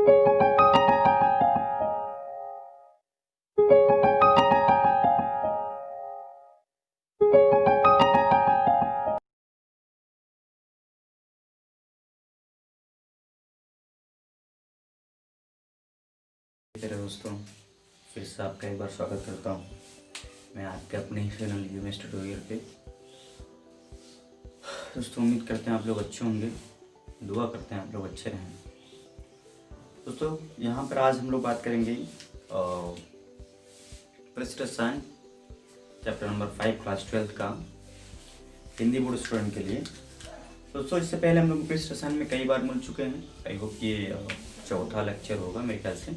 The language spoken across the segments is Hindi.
मेरे दोस्तों, फिर से आपका एक बार स्वागत करता हूँ मैं आपके अपने ही चैनल यूएमएस ट्यूटोरियल पे। दोस्तों, उम्मीद करते हैं आप लोग अच्छे होंगे, दुआ करते हैं आप लोग अच्छे रहें। दोस्तों, यहाँ पर आज हम लोग बात करेंगे पृष्ठ रसायन चैप्टर नंबर 5 क्लास 12 का हिंदी बोर्ड स्टूडेंट के लिए। दोस्तों, इससे पहले हम लोग पृष्ठ रसायन में कई बार मिल चुके हैं। आई होप ये चौथा लेक्चर होगा मेरे ख्याल से।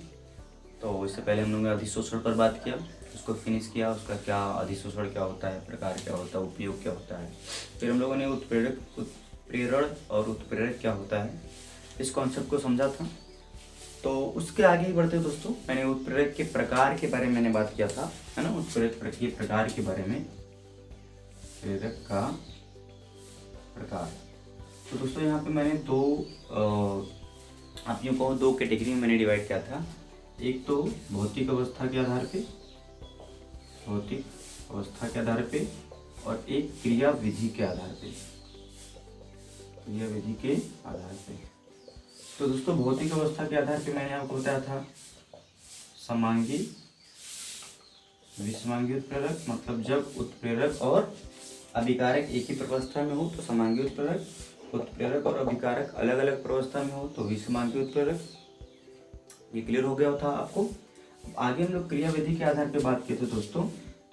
तो इससे पहले हम लोगों ने अधिशोषण पर बात किया, उसको फिनिश किया, उसका क्या अधिशोषण क्या होता है, प्रकार क्या होता है, उपयोग क्या होता है। फिर हम लोगों ने उत्प्रेरण और उत्प्रेरक क्या होता है इस कॉन्सेप्ट को समझा था। तो उसके आगे ही बढ़ते दोस्तों, मैंने उत्प्रेरक के प्रकार के बारे में मैंने बात किया था, है ना। उत्प्रेरक के प्रकार के बारे में, प्रेरक का प्रकार। तो दोस्तों, यहाँ पे मैंने आप यूँ कहो दो कैटेगरी में मैंने डिवाइड किया था। एक तो भौतिक अवस्था के आधार पे, भौतिक अवस्था के आधार पे, और एक क्रिया विधि के आधार पे, क्रिया विधि के आधार पे। तो दोस्तों, भौतिक अवस्था के आधार पे मैंने आपको बताया था समांगी विषमांगी उत्प्रेरक, मतलब जब उत्प्रेरक और अभिकारक एक ही प्रवस्था में हो तो समांगी उत्प्रेरक, उत्प्रेरक और अभिकारक अलग अलग प्रवस्था में हो तो विषमांगी उत्प्रेरक। ये क्लियर हो गया था आपको। आगे हम लोग क्रिया विधि के आधार पे बात किए थे दोस्तों।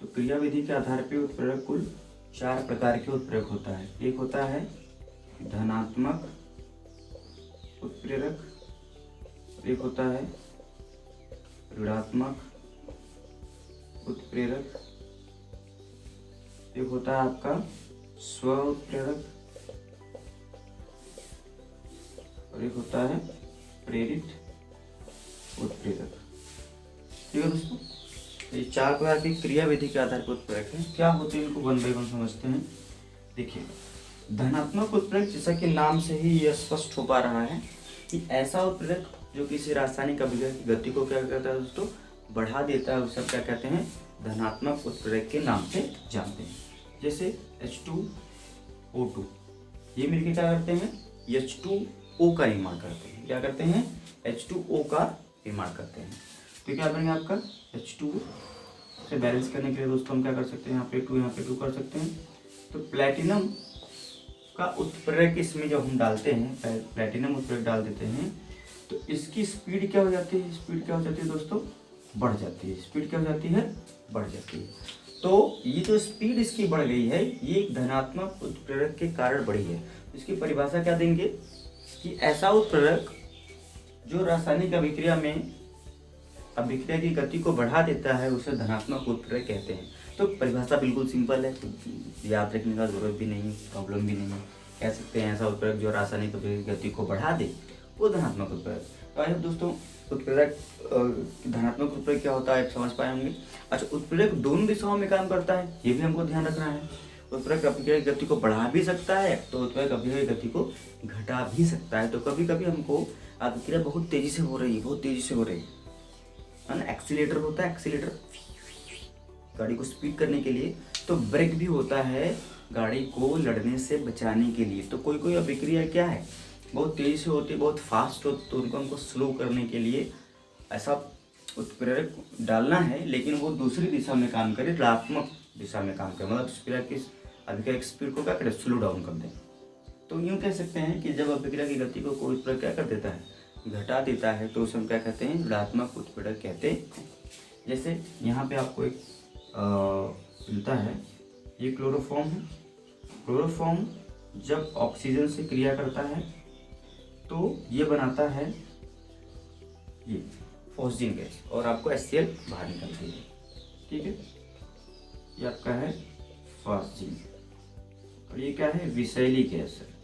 तो क्रिया विधि के आधार पे उत्प्रेरक कुल 4 प्रकार के उत्प्रेरक होता है। एक होता है धनात्मक उत्प्रेरक, एक होता है ऋणात्मक उत्प्रेरक, एक होता है आपका स्व उत्प्रेरक, और एक होता है प्रेरित उत्प्रेरक। ठीक है दोस्तों, ये 4 प्रकार की क्रिया विधि के आधार पर उत्प्रेरक है। क्या होते हैं इनको वन बाय वन समझते हैं। देखिए, धनात्मक उत्प्रेरक, जैसा कि नाम से ही यह स्पष्ट हो पा रहा है कि ऐसा उत्प्रेरक जो किसी रासायनिक अभिक्रिया की गति को क्या करता है दोस्तों, बढ़ा देता है, उसे क्या कहते हैं, धनात्मक उत्प्रेरक के नाम से जानते हैं। जैसे H2O2, ये मिलकर क्या करते हैं, H2O का निर्माण करते हैं। क्या करते हैं, H2O का निर्माण करते हैं। तो क्या बनेगा आपका H2O से बैलेंस करने के लिए दोस्तों हम क्या कर सकते हैं, यहाँ पे 2 यहाँ पे 2 कर सकते हैं। तो प्लेटिनम का उत्प्रेरक इसमें जब हम डालते हैं, प्लेटिनम उत्प्रेरक डाल देते हैं, तो इसकी स्पीड क्या हो जाती है, स्पीड क्या हो जाती है दोस्तों, बढ़ जाती है। स्पीड क्या हो जाती है, बढ़ जाती है। तो ये जो स्पीड इसकी बढ़ गई है, ये एक धनात्मक उत्प्रेरक के कारण बढ़ी है। इसकी परिभाषा क्या देंगे कि ऐसा उत्प्रेरक जो रासायनिक अभिक्रिया में अभिक्रिया की गति को बढ़ा देता है उसे धनात्मक उत्प्रेरक कहते हैं। तो परिभाषा बिल्कुल सिंपल है, तो याद रखने का जरूरत भी नहीं, प्रॉब्लम भी नहीं है। कह सकते हैं ऐसा उत्प्रेरक जो रासायनिक अभिक्रिया की गति को बढ़ा दे वो धनात्मक उत्प्रेरक। तो आइए दोस्तों, उत्प्रेरक धनात्मक उत्प्रेरक क्या होता है आप समझ पाए होंगे। अच्छा, उत्प्रेरक दोनों दिशाओं में काम करता है, ये भी हमको ध्यान रखना है। उत्प्रेरक अभिक्रिया की गति को बढ़ा भी सकता है, तो उत्प्रेरक अभिक्रिया की गति को घटा भी सकता है। तो कभी कभी हमको अभिक्रिया बहुत तेजी से हो रही है, बहुत तेजी से हो रही है ना, एक्सीलेटर होता है, एक्सीलेटर गाड़ी को स्पीड करने के लिए, तो ब्रेक भी होता है गाड़ी को लड़ने से बचाने के लिए। तो कोई कोई अभिक्रिया क्या है, बहुत तेजी से होती है, बहुत फास्ट होती, तो उनको हमको स्लो करने के लिए ऐसा उत्प्रेरक डालना है, लेकिन वो दूसरी दिशा में काम करे, ऋणात्मक दिशा में काम करे, मतलब अभिक्रिया की स्पीड को क्या करे, स्लो डाउन कर दे। तो यूँ कह सकते हैं कि जब अभिक्रिया की गति को कोई उत्प्रेरक क्या कर देता है, घटा देता है, तो उसे हम क्या कहते हैं, ऋणात्मक उत्प्रेरक कहते हैं। जैसे यहाँ पे आपको एक मिलता है, ये क्लोरोफॉर्म है। क्लोरोफॉर्म जब ऑक्सीजन से क्रिया करता है तो ये बनाता है ये फॉस्जीन गैस, और आपको HCl बाहर निकलती है। ठीक है, ये आपका है फॉस्जीन, और ये क्या है, विषैली गैस है।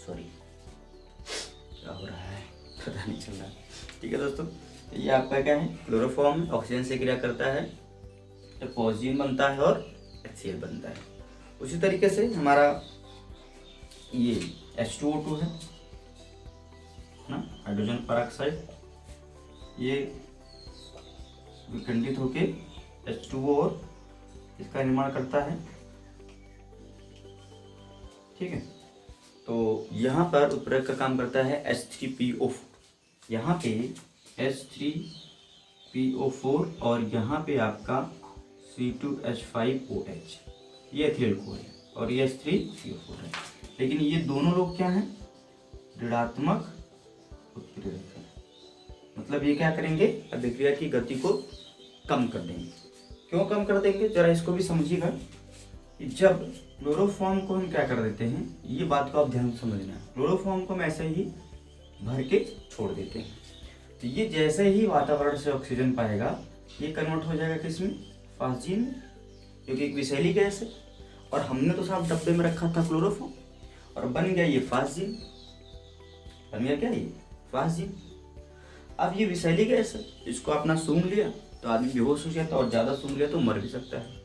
सॉरी, क्या हो रहा है पता नहीं चल रहा। ठीक है दोस्तों, ये आपका क्या है, क्लोरोफॉर्म ऑक्सीजन से क्रिया करता है तो फॉस्जीन बनता है और HCl बनता है। उसी तरीके से हमारा ये H2O2 है ना, हाइड्रोजन परऑक्साइड, ये विखंडित होके H2O और इसका निर्माण करता है। ठीक है, तो यहाँ पर उत्प्रेरक का काम करता है H3PO4, यहाँ पे H3PO4 और यहाँ पे आपका C2H5OH, ये एथिल कोल है और ये H3PO4 है। लेकिन ये दोनों लोग क्या हैं, ऋणात्मक उत्प्रेरक है। मतलब ये क्या करेंगे, अभिक्रिया की गति को कम कर देंगे। क्यों कम कर देंगे, जरा इसको भी समझिएगा कि जब क्लोरोफॉर्म को हम क्या कर देते हैं, ये बात को आप ध्यान से समझना है। क्लोरोफॉर्म को हम ऐसे ही भर के छोड़ देते हैं, तो ये जैसे ही वातावरण से ऑक्सीजन पाएगा ये कन्वर्ट हो जाएगा किसमें, फास्जीन, क्योंकि एक विषैली गैस है और हमने तो साफ डब्बे में रखा था क्लोरोफॉर्म, और बन गया ये फास्जीन, बन गया क्या, ये फास्जीन। अब ये विषैली गैस है, इसको अपना सूंघ लिया तो आदमी बेहोश हो जाता है, और ज़्यादा सूंघ लिया तो मर भी सकता है।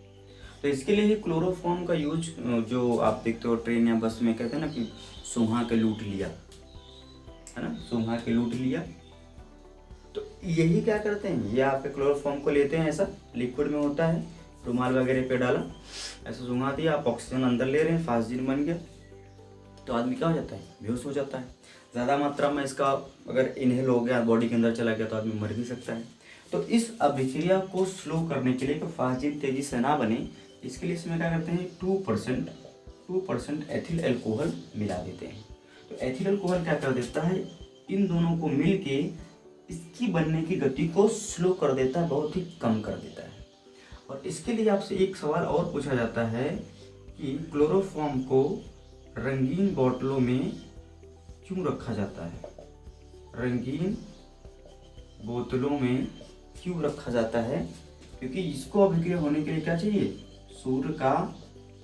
तो इसके लिए ही क्लोरोफॉर्म का यूज, जो आप देखते हो ट्रेन या बस में कहते हैं ना कि सूंघा के लूट लिया, है ना, सूंघा के लूट लिया, तो यही क्या करते हैं, ये आप क्लोरोफॉर्म को लेते हैं, ऐसा लिक्विड में होता है, रुमाल वगैरह पे डाला, ऐसा सूंघा दिया, आप ऑक्सीजन अंदर ले रहे हैं, फास्जीन बन गया, तो आदमी क्या हो जाता है, बेहोश हो जाता है। ज़्यादा मात्रा में इसका अगर इनहेल हो गया, बॉडी के अंदर चला गया तो आदमी मर भी सकता है। तो इस अभिक्रिया को स्लो करने के लिए, कि फास्जीन तेजी से ना बने, इसके लिए इसमें क्या करते हैं, 2% एथिल अल्कोहल मिला देते हैं। तो एथिल अल्कोहल क्या कर देता है, इन दोनों को मिल के इसकी बनने की गति को स्लो कर देता है, बहुत ही कम कर देता है। और इसके लिए आपसे एक सवाल और पूछा जाता है कि क्लोरोफॉर्म को रंगीन बोतलों में क्यों रखा जाता है, रंगीन बोतलों में क्यों रखा जाता है, क्योंकि इसको अभिक्रिया होने के लिए क्या चाहिए, सूर्य का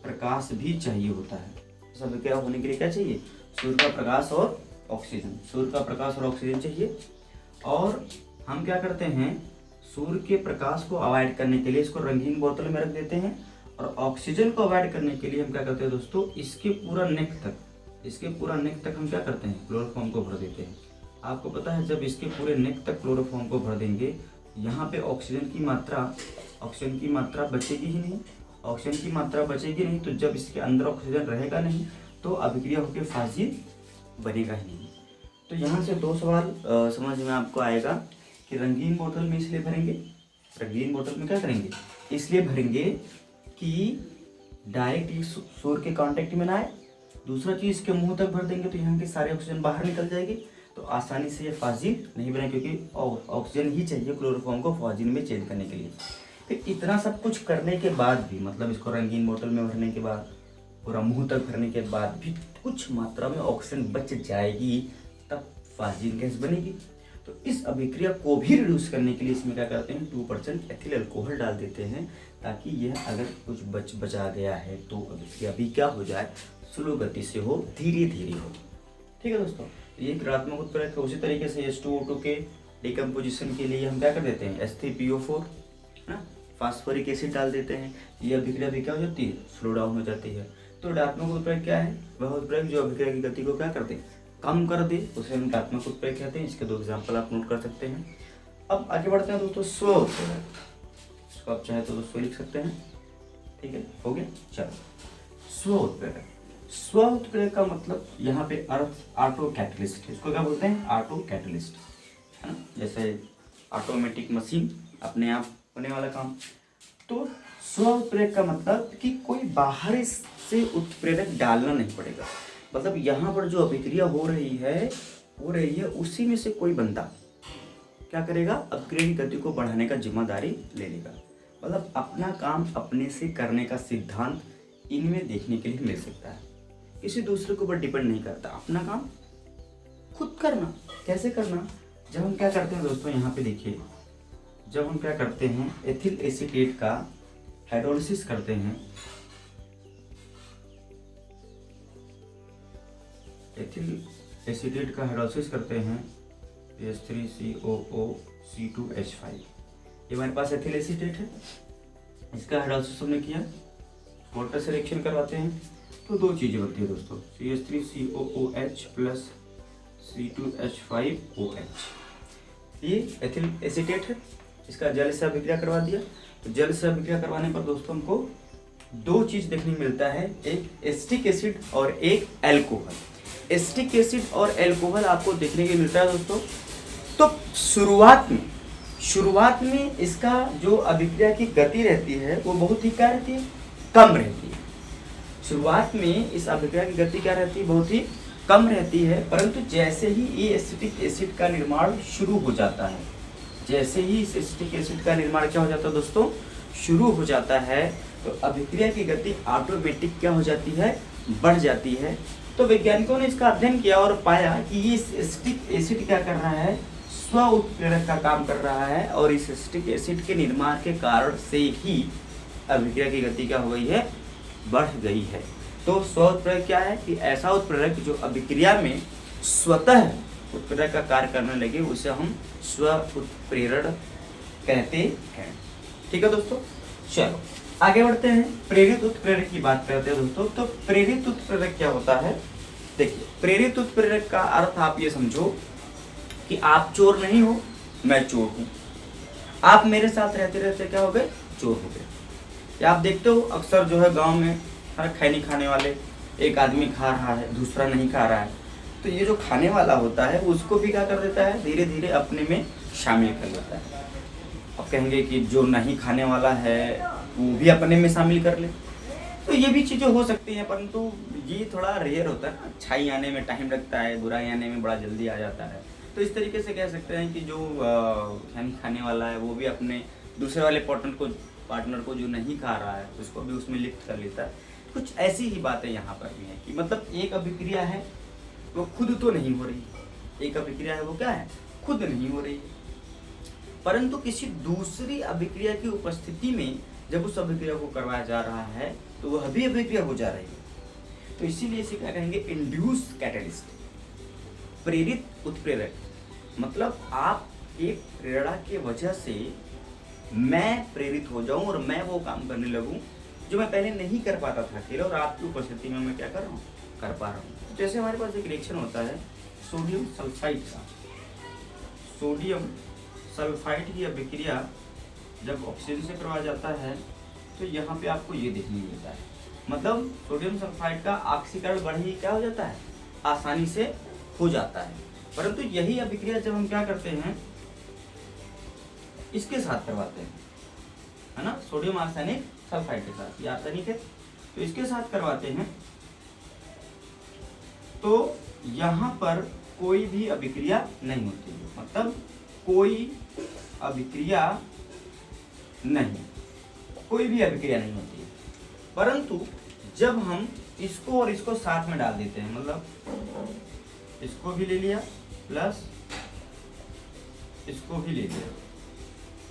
प्रकाश भी चाहिए होता है। इस अभिक्रिया होने के लिए क्या चाहिए, सूर्य का प्रकाश और ऑक्सीजन, सूर्य का प्रकाश और ऑक्सीजन चाहिए। और हम क्या करते हैं, सूर्य के प्रकाश को अवॉइड करने के लिए इसको रंगीन बोतल में रख देते हैं, और ऑक्सीजन को अवॉइड करने के लिए हम क्या करते हैं दोस्तों, इसके पूरा नेक तक हम क्या करते हैं, क्लोरोफॉर्म को भर देते हैं। आपको पता है, जब इसके पूरे नेक तक क्लोरोफॉर्म को भर देंगे, यहाँ पे ऑक्सीजन की मात्रा बचेगी ही नहीं, ऑक्सीजन की मात्रा बचेगी नहीं, तो जब इसके अंदर ऑक्सीजन रहेगा नहीं तो अभिक्रिया होकर फास्जीन बनेगा ही नहीं। तो यहाँ से दो सवाल समझ में आपको आएगा कि रंगीन बोतल में इसलिए भरेंगे, रंगीन बोतल में क्या करेंगे, इसलिए भरेंगे कि डायरेक्ट सूर्य के कांटेक्ट में ना आए। दूसरा चीज, इसके मुंह तक भर देंगे तो यहाँ के सारे ऑक्सीजन बाहर निकल जाएगी, तो आसानी से ये फास्जीन नहीं बने, क्योंकि ऑक्सीजन ही चाहिए क्लोरोफॉर्म को फास्जीन में चेंज करने के लिए। फिर इतना सब कुछ करने के बाद भी, मतलब इसको रंगीन बोतल में भरने के बाद, पूरा मुंह तक भरने के बाद भी कुछ मात्रा में ऑक्सीजन बच जाएगी, तब फास्जीन गैस बनेगी। तो इस अभिक्रिया को भी रिड्यूस करने के लिए इसमें क्या करते हैं, 2% एथिल अल्कोहल डाल देते हैं, ताकि यह अगर कुछ बचा गया है तो अभिक्रिया भी क्या हो जाए, स्लो गति से हो, धीरे धीरे हो। ठीक है दोस्तों, ये ऋणात्मक उत्प्रेरक है। उसी तरीके से H2O2 के डिकम्पोजिशन के लिए हम क्या कर देते हैं, H3PO4 ना, फास्फोरिक एसिड डाल देते हैं, ये अभिक्रिया भी क्या हो जाती है, स्लो डाउन हो जाती है। तो ऋणात्मक उत्प्रेरक क्या है, वह उत्प्रेरक जो अभिक्रिया की गति को क्या करते हैं, कम कर दे, उसे हम ऋणात्मक उत्प्रेरक कहते हैं। इसके दो एग्जाम्पल आप नोट कर सकते हैं। अब आगे बढ़ते हैं दोस्तों, स्व उत्प्रेरक, इसको आप चाहे तो दोस्तों लिख सकते हैं। ठीक है, हो गया। चलो, स्व उत्प्रेरक, स्व उत्प्रेरक का मतलब यहाँ पे अर्थ ऑटो कैटलिस्ट, इसको क्या बोलते हैं, ऑटो कैटलिस्ट, है ना, जैसे ऑटोमेटिक मशीन, अपने आप होने वाला काम। तो स्व उत्प्रेरक का मतलब कि कोई बाहर से उत्प्रेरक डालना नहीं पड़ेगा, मतलब यहाँ पर जो अभिक्रिया हो रही है उसी में से कोई बंदा क्या करेगा, अभिक्रिया की गति को बढ़ाने का जिम्मेदारी ले लेगा। मतलब अपना काम अपने से करने का सिद्धांत इनमें देखने के लिए मिल सकता है, किसी दूसरे के ऊपर डिपेंड नहीं करता, अपना काम खुद करना। कैसे करना, जब हम क्या करते हैं दोस्तों, यहाँ पे देखिए, जब हम क्या करते हैं, एथिल एसीटेट का हाइड्रोलिसिस करते हैं, एथिल एसीटेट का हाइड्रोलिसिस करते हैं, H3COO C2H5, ये हमारे पास एथिल एसीटेट है, इसका हाइड्रोलिसिस हमने किया, वाटर से रिएक्शन करवाते हैं, तो दो चीज़ें होती है दोस्तों, CH3COOH प्लस C2H5OH। ये एथिल एसीटेट है, इसका जल से अभिक्रिया करवा दिया। तो जल से अभिक्रिया करवाने पर दोस्तों हमको दो चीज़ देखने मिलता है, एक एसिटिक एसिड और एक एल्कोहल। एसिटिक एसिड और एल्कोहल आपको देखने के मिलता है दोस्तों। तो शुरुआत में इसका जो अभिक्रिया की गति रहती है वो बहुत ही क्या रहती है, कम रहती है। शुरुआत में इस अभिक्रिया की गति क्या रहती है, बहुत ही कम रहती है। परंतु जैसे ही ये एसिटिक एसिड का निर्माण शुरू हो जाता है, जैसे ही इस एसिटिक एसिड का निर्माण क्या हो जाता है दोस्तों, शुरू हो जाता है, तो अभिक्रिया की गति ऑटोमेटिक क्या हो जाती है, बढ़ जाती है। तो वैज्ञानिकों ने इसका अध्ययन किया और पाया कि ये एसिटिक एसिड क्या कर रहा है, स्व उत्प्रेरक का काम कर रहा है, और इस एसिटिक एसिड के निर्माण के कारण से ही अभिक्रिया की गति क्या हो गई है, बढ़ गई है। तो स्व उत्प्रेरक क्या है कि ऐसा उत्प्रेरक जो अभिक्रिया में स्वतः उत्प्रेरक का कार्य करने लगे, उसे हम स्व उत्प्रेरण कहते हैं। ठीक है दोस्तों, चलो आगे बढ़ते हैं, प्रेरित उत्प्रेरक की बात करते हैं दोस्तों। तो प्रेरित उत्प्रेरक क्या होता है, देखिए प्रेरित उत्प्रेरक का अर्थ आप ये समझो कि आप चोर नहीं हो, मैं चोर हूं। आप मेरे साथ रहते रहते क्या हो गए, चोर हो गए। या आप देखते हो अक्सर जो है गांव में हर खैनी खाने वाले, एक आदमी खा रहा है दूसरा नहीं खा रहा है, तो ये जो खाने वाला होता है उसको भी क्या कर देता है, धीरे धीरे अपने में शामिल कर लेता है। अब कहेंगे कि जो नहीं खाने वाला है वो भी अपने में शामिल कर ले, तो ये भी चीज़ें हो सकती हैं, परंतु ये थोड़ा रेयर होता है। अच्छाई आने में टाइम लगता है, बुराई आने में बड़ा जल्दी आ जाता है। तो इस तरीके से कह सकते हैं कि जो खैनी खाने वाला है वो भी अपने दूसरे वाले पार्टनर को जो नहीं खा रहा है उसको भी उसमें लिप्त कर लेता है। कुछ ऐसी ही बातें यहाँ पर भी हैं कि मतलब एक अभिक्रिया है वो खुद तो नहीं हो रही, एक अभिक्रिया है वो क्या है, खुद नहीं हो रही, परंतु किसी दूसरी अभिक्रिया की उपस्थिति में जब उस अभिक्रिया को करवाया जा रहा है तो वह भी अभिक्रिया हो जा रही है। तो इसीलिए इसे क्या कहेंगे, इंड्यूस कैटलिस्ट, प्रेरित उत्प्रेरक। मतलब आप एक प्रेरणा के वजह से मैं प्रेरित हो जाऊं और मैं वो काम करने लगूं जो मैं पहले नहीं कर पाता था अकेले, और आपकी उपस्थिति में मैं क्या कर रहा हूँ, कर पा रहा हूँ। जैसे हमारे पास एक रिएक्शन होता है सोडियम सल्फाइड का, सोडियम सल्फाइड की अभिक्रिया जब ऑक्सीजन से करवाया जाता है तो यहाँ पे आपको ये देखने मिलता है, मतलब सोडियम सल्फाइड का ऑक्सीकरण बढ़ी क्या हो जाता है, आसानी से हो जाता है। परंतु यही अभिक्रिया जब हम क्या करते हैं, इसके साथ करवाते हैं, है ना, सोडियम आर्सेनिक सल्फाइड के साथ, ये आर्सेनिक है तो इसके साथ करवाते हैं, तो यहाँ पर कोई भी अभिक्रिया नहीं होती है, मतलब कोई अभिक्रिया नहीं, कोई भी अभिक्रिया नहीं होती है। परंतु जब हम इसको और इसको साथ में डाल देते हैं, मतलब इसको भी ले लिया प्लस इसको भी ले लिया,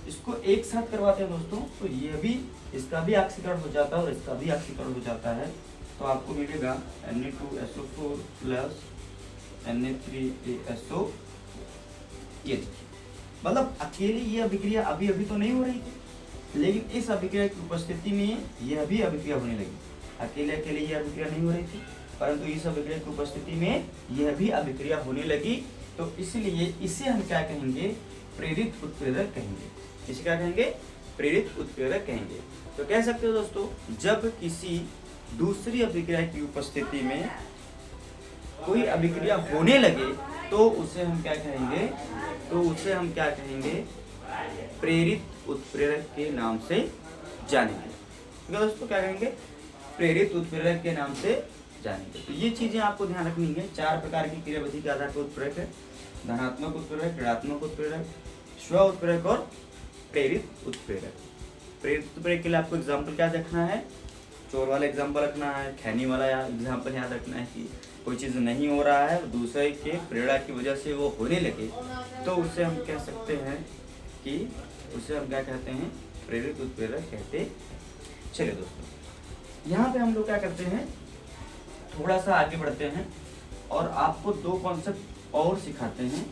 इसको एक साथ करवाते हैं दोस्तों, तो ये भी, इसका भी ऑक्सीकरण हो जाता है और इसका भी ऑक्सीकरण हो जाता है। तो आपको मिलेगा Na2SO4 प्लस Na3ASO। ये मतलब अकेले ये अभिक्रिया अभी अभी तो नहीं हो रही थी, लेकिन इस अभिक्रिया की उपस्थिति में यह भी अभिक्रिया होने लगी। अकेले अकेले ये अभिक्रिया नहीं हो रही थी, परंतु इस अभिक्रिया की उपस्थिति में यह भी अभिक्रिया होने लगी। तो इसलिए इसे हम क्या कहेंगे, प्रेरित उत्प्रेरक कहेंगे। इसे क्या कहेंगे, प्रेरित उत्प्रेरक कहेंगे। तो कह सकते हो दोस्तों, जब किसी दूसरी अभिक्रिया की उपस्थिति में कोई अभिक्रिया होने लगे तो उसे हम क्या कहेंगे, तो उसे हम क्या कहेंगे, प्रेरित उत्प्रेरक के नाम से जानेंगे। ठीक है दोस्तों, क्या कहेंगे, प्रेरित उत्प्रेरक के नाम से जानेंगे। तो ये चीजें आपको ध्यान रखनी है। 4 प्रकार की क्रियाविधि के आधार पर उत्प्रेरक है, धनात्मक उत्प्रेरक, ऋणात्मक उत्प्रेरक, स्व उत्प्रेरक और प्रेरित उत्प्रेरक। प्रेरित उत्प्रेरक के लिए आपको एग्जाम्पल क्या रखना है, चोर वाला एग्जाम्पल रखना है, खैनी वाला एग्जाम्पल याद रखना है कि कोई चीज़ नहीं हो रहा है, दूसरे के प्रेरणा की वजह से वो होने लगे, तो उससे हम कह सकते हैं कि उसे हम क्या कहते हैं, प्रेरित उत्प्रेरक कहते हैं। चलिए दोस्तों, यहाँ पे हम लोग क्या करते हैं, थोड़ा सा आगे बढ़ते हैं और आपको 2 कॉन्सेप्ट और सिखाते हैं,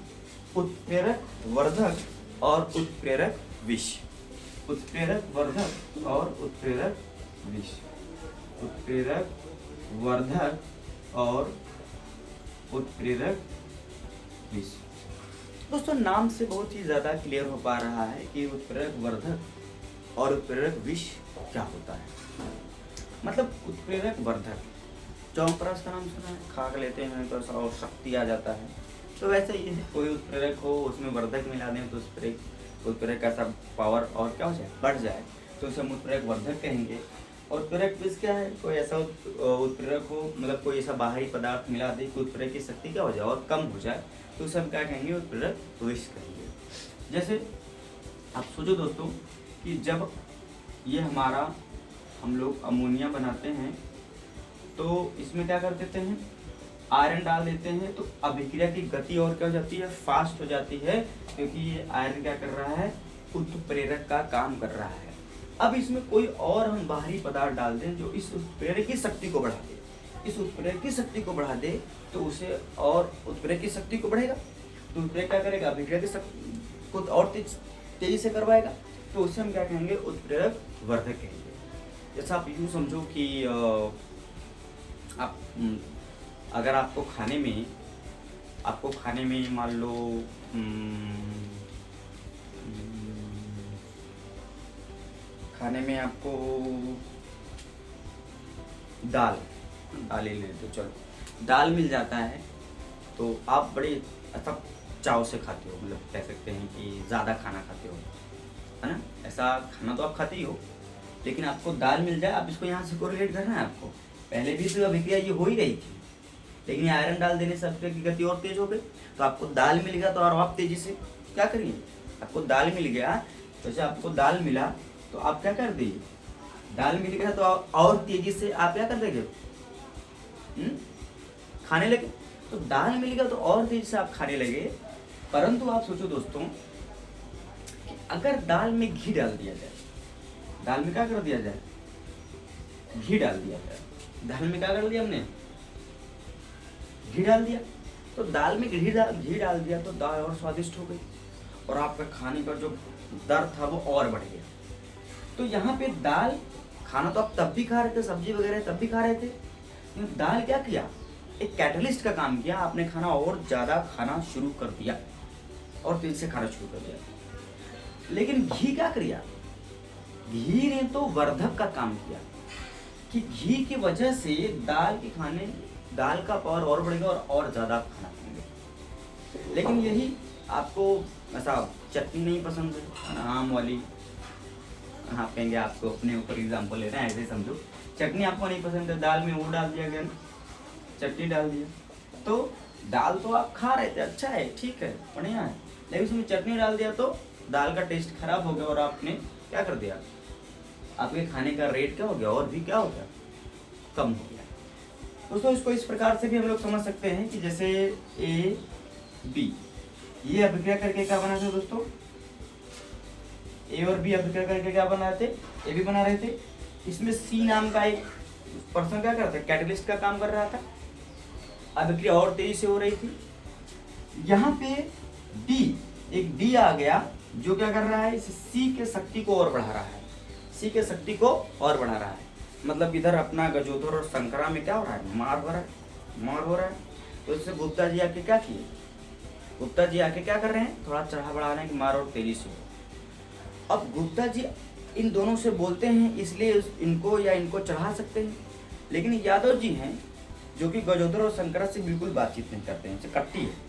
उत्प्रेरक वर्धक और उत्प्रेरक विष। उत्प्रेरक वर्धक और उत्प्रेरक विष। उत्प्रेरक वर्धक और उत्प्रेरक विष। दोस्तों नाम से बहुत ही ज्यादा क्लियर हो पा रहा है कि उत्प्रेरक वर्धक और उत्प्रेरक विष क्या होता है। मतलब उत्प्रेरक वर्धक, च्यवनप्राश का नाम सुना है, खा के लेते हैं तो ऐसा और शक्ति आ जाता है। तो वैसे ही कोई उत्प्रेरक हो उसमें वर्धक मिला दें तो उत्प्रेरक का ऐसा पावर और क्या हो जाए, बढ़ जाए, तो उसे हम उत्प्रेरक वर्धक कहेंगे। और उत्प्रेरक विष क्या है, कोई ऐसा उत्प्रेरक हो, मतलब कोई ऐसा बाहरी पदार्थ मिला दे कि उत्प्रेरक की शक्ति क्या हो जाए और कम हो जाए, तो उसे हम क्या कहेंगे, उत्प्रेरक विष कहेंगे। जैसे आप सोचो दोस्तों कि जब ये हमारा हम लोग अमोनिया बनाते हैं तो इसमें क्या कर देते हैं, आयरन डाल देते हैं, तो अभिक्रिया की गति और क्या हो जाती है, फास्ट हो जाती है, क्योंकि ये आयरन क्या कर रहा है, उत्प्रेरक का काम कर रहा है। अब इसमें कोई और हम बाहरी पदार्थ डाल दें जो इस उत्प्रेरक की शक्ति को बढ़ा दे, इस उत्प्रेरक की शक्ति को बढ़ा दे, तो उसे और उत्प्रेरक की शक्ति को बढ़ेगा, तो उत्प्रेरक क्या करेगा, अभिक्रिया की शक्ति को और तेजी से करवाएगा, तो उसे हम क्या कहेंगे, उत्प्रेरक वर्धक कहेंगे। जैसा आप यूँ समझो कि आप अगर आपको खाने में मान लो खाने में आपको दाल ले लेते, चलो दाल मिल जाता है तो आप बड़े अच्छा चाव से खाते हो, मतलब कह सकते हैं कि ज़्यादा खाना खाते हो, है ना। ऐसा खाना तो आप खाते ही हो, लेकिन आपको दाल मिल जाए, आप इसको यहाँ से कोरिलेट करना है आपको। पहले भी तो अभिक्रिया ये हो ही रही थी, लेकिन आयरन डाल देने से अभिक्रिया की गति और तेज हो गई, तो आपको दाल मिल गया तो और आप तेजी से क्या करिए, आपको दाल मिल गया, तो जैसे आपको दाल मिला तो आप क्या कर दिए, दाल मिल गया तो और तेजी से आप क्या कर देंगे, खाने लगे। तो दाल मिल गया तो और तेजी से आप खाने लगे। परंतु आप सोचो दोस्तों कि अगर दाल में घी डाल दिया जाए, दाल में क्या कर दिया जाए, घी डाल दिया जाए, दाल में क्या कर दिया हमने, घी डाल दिया, तो दाल में घी डाल दिया तो दाल और स्वादिष्ट हो गई और आपका खाने का जो दर था वो और बढ़ गया। तो यहाँ पे दाल खाना तो आप तब भी खा रहे थे, सब्जी वगैरह तब भी खा रहे थे, लेकिन दाल क्या किया, एक कैटलिस्ट का काम किया, आपने खाना और ज़्यादा खाना शुरू कर दिया और तेज से खाना शुरू कर दिया। लेकिन घी क्या किया, घी ने तो वर्धक का काम किया कि घी की वजह से दाल का पावर और बढ़ेगा और ज़्यादा खाना खाएंगे। लेकिन यही आपको ऐसा चटनी नहीं पसंद है, आम वाली, हाँ कहेंगे आपको अपने ऊपर एग्जाम्पल ले रहे हैं, ऐसे समझो, चटनी आपको नहीं पसंद है, दाल में वो डाल दिया गया, चटनी डाल दिया, तो दाल तो आप खा रहे थे, अच्छा है, ठीक है, बढ़िया है, लेकिन उसमें चटनी डाल दिया तो दाल का टेस्ट खराब हो गया और आपने क्या कर दिया, आपके खाने का रेट क्या हो गया, और भी क्या हो गया, कम हो गया। दोस्तों इसको इस प्रकार से भी हम लोग समझ सकते हैं कि जैसे ए बी ये अभिक्रिया करके क्या बना थे दोस्तों, ए और बी अभिक्रिया करके क्या बना रहे थे, ए बी बना रहे थे। इसमें सी नाम का एक पर्सन क्या कर रहा था, कैटलिस्ट का काम कर रहा था, अभिक्रिया और तेजी से हो रही थी। यहाँ पे डी, एक डी आ गया जो क्या कर रहा है, इस सी के शक्ति को और बढ़ा रहा है, सी के शक्ति को और बढ़ा रहा है। मतलब इधर अपना गजोधर और शंकरा में क्या हो रहा है, मार हो रहा है। तो इससे गुप्ता जी आके क्या किए, गुप्ता जी आके क्या कर रहे हैं, थोड़ा चढ़ा बढ़ाने की मार और तेजी से। अब गुप्ता जी इन दोनों से बोलते हैं, इसलिए इनको चढ़ा सकते हैं, लेकिन यादव जी हैं जो कि गजोधर और शंकरा से बिल्कुल बातचीत नहीं करते हैं, कट्टी है।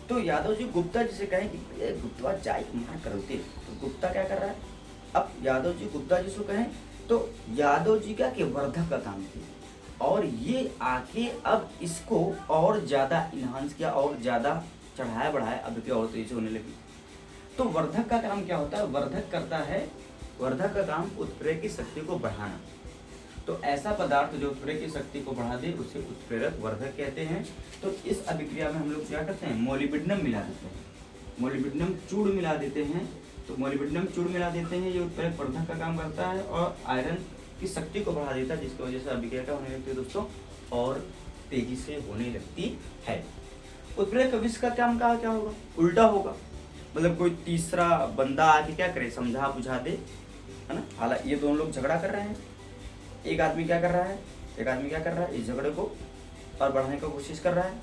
तो यादव जी गुप्ता जी से कहें कि गुप्ता जाए मार करते, तो गुप्ता क्या कर रहा है, अब यादव जी गुप्ता जी से कहें तो यादव जी क्या कि वर्धक का काम किया और ये आके अब इसको और ज़्यादा इन्हांस किया और ज़्यादा चढ़ाया बढ़ाया, अभिक्रिया और तेजी से होने लगी। तो वर्धक का काम क्या होता है, वर्धक का काम उत्प्रेरक की शक्ति को बढ़ाना। तो ऐसा पदार्थ जो उत्प्रेरक की शक्ति को बढ़ा दे उसे उत्प्रेरक वर्धक कहते हैं। तो इस अभिक्रिया में हम लोग क्या करते हैं, मोलिब्डेनम मिला देते हैं, मोलिब्डेनम चूड़ मिला देते हैं। तो मोलिब्डेनम चूड़ मिला देते हैं, ये उत्प्रेरक वर्धक का काम करता है और आयरन की शक्ति को बढ़ा देता है, जिसकी वजह से अभिक्रिया क्या होने लगती है दोस्तों, और तेजी से होने लगती है। उत्प्रेरक विष का काम क्या होगा, उल्टा होगा। मतलब कोई तीसरा बंदा आके क्या करे, समझा बुझा दे, है ना। हालांकि ये दोनों लोग झगड़ा कर रहे हैं, एक आदमी क्या कर रहा है, एक आदमी क्या कर रहा है, इस झगड़े को और बढ़ाने की कोशिश कर रहा है,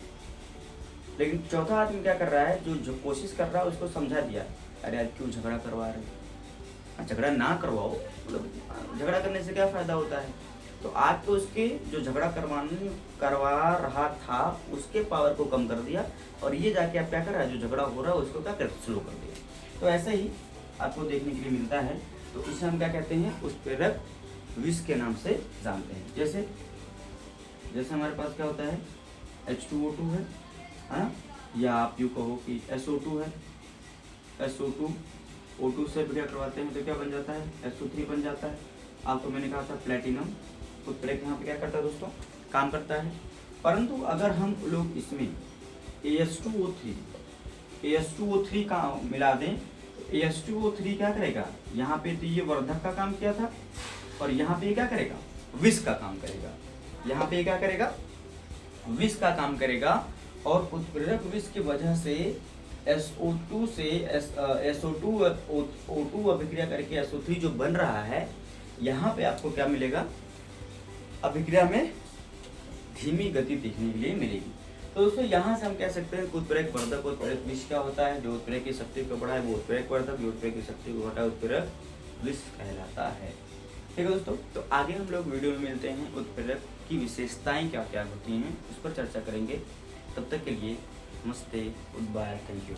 लेकिन चौथा आदमी क्या कर रहा है, जो कोशिश कर रहा है उसको समझा दिया, अरे यार क्यों झगड़ा करवा रहे हो, झगड़ा ना करवाओ, मतलब झगड़ा करने से क्या फ़ायदा होता है। तो आज तो उसके जो झगड़ा करवा रहा था उसके पावर को कम कर दिया, और ये जाके आप क्या कर रहा है, जो झगड़ा हो रहा है उसको क्या कर स्लो कर दिया। तो ऐसा ही आपको देखने के लिए मिलता है। तो इसे हम क्या कहते हैं, उत्प्रेरक विष के नाम से जानते हैं। जैसे हमारे पास क्या होता है, H2O2 है ना, या आप यूँ कहो कि SO2 है, SO2 O2 से क्रिया करवाते हैं तो क्या बन जाता है, SO3 बन जाता है। आपको मैंने कहा था प्लेटिनम उत्प्रेरक यहाँ पे क्या करता है दोस्तों, काम करता है। परंतु अगर हम लोग इसमें AS2O3 का मिला दें, तो AS2O3 क्या करेगा, यहाँ पे तो ये वर्धक का काम किया था, और यहाँ पे क्या करेगा, विष का काम करेगा। यहाँ पे क्या करेगा, विष का काम करेगा, और उत्प्रेरक विष की वजह से SO2 से SO2 अभिक्रिया करके SO3 जो बन रहा है, यहाँ पे आपको क्या मिलेगा, अभिक्रिया में धीमी गति देखने के लिए मिलेगी। तो दोस्तों यहाँ से हम कह सकते हैं उत्प्रेरक वर्धक उत्प्रेरक विष क्या होता है, जो उत्प्रेरक की शक्ति को बढ़ाए वो उत्प्रेरक वर्धक, जो उत्प्रेरक की शक्ति को घटाए उत्प्रेरक विष कहलाता है। ठीक है दोस्तों, तो आगे हम लोग वीडियो में मिलते हैं, उत्प्रेरक की विशेषताएं क्या क्या होती हैं उस पर चर्चा करेंगे। तब तक के लिए नमस्ते, गुड बाय, थैंक यू।